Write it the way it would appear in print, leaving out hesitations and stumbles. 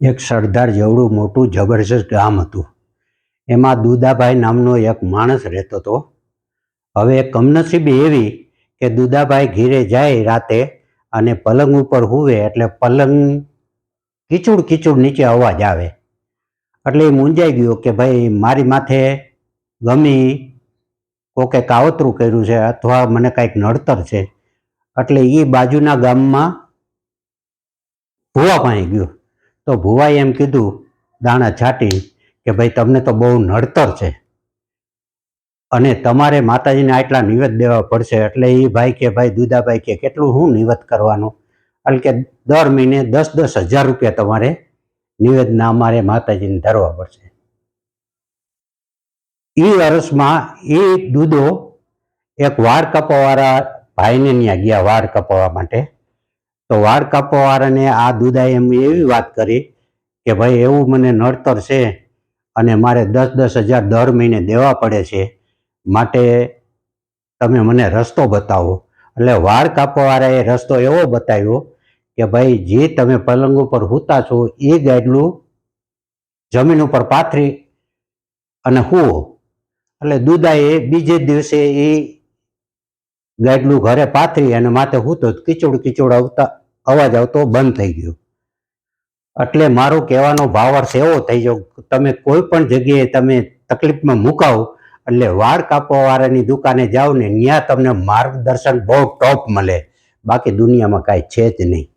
એક સરદાર જેવડું મોટું જબરજસ્ત ગામ હતું. એમાં દુદાભાઈ નામનો એક માણસ રહેતો હતો. હવે કમનસીબી એવી કે દુદાભાઈ ઘીરે જાય રાતે અને પલંગ ઉપર હુવે એટલે પલંગ કીચુડ કીચુડ નીચે અવાજ આવે. એટલે એ મૂંઝાઈ ગયો કે ભાઈ મારી માથે ગમી કોકે કાવતરું કર્યું છે અથવા મને કાંઈક નડતર છે. એટલે એ બાજુના ગામમાં ભૂવા પાસે ગયો. તો ભુવાએ એમ કીધું દાણા છાંટી કે ભાઈ તમને તો બહુ નડતર છે અને તમારે માતાજીને આટલા નિવેદ દેવા પડશે. એટલે એ ભાઈ કે ભાઈ દુદાભાઈ કે કેટલું શું નિવેદ કરવાનું? એટલે કે દર મહિને 10,000 રૂપિયા તમારે નિવેદના અમારે માતાજીને ધરવા પડશે. એ વર્ષમાં એ દૂધો એક વાળ કાપવાવાળા ભાઈને ત્યાં ગયા વાળ કાપવા માટે. તો વાળ કાપવાવાળાને આ દુદાએ એમ એવી વાત કરી કે ભાઈ એવું મને નડતર છે અને મારે 10,000 દર મહિને દેવા પડે છે, માટે તમે મને રસ્તો બતાવો. એટલે વાળ કાપવાવાળાએ રસ્તો એવો બતાવ્યો કે ભાઈ જે તમે પલંગ ઉપર સૂતા છો એ ગાડલું જમીન ઉપર પાથરી અને સૂવો. એટલે દુદાએ બીજે દિવસે એ ગાડલું ઘરે પાથરી અને માથે સૂતો કીચોડ કીચોડ અવાજ આવતો બંધ થઈ ગયો. એટલે મારો કહેવાનો ભાવાર્થ એવો થઈ ગયો, તમે કોઈ પણ જગ્યાએ તમે તકલીફમાં મુકાવ એટલે વાળ કાપવાવાળાની દુકાને જાઓ ને ત્યાં તમને માર્ગદર્શન બહુ ટોપ મળે, બાકી દુનિયામાં કાંઈ છે જ નહીં.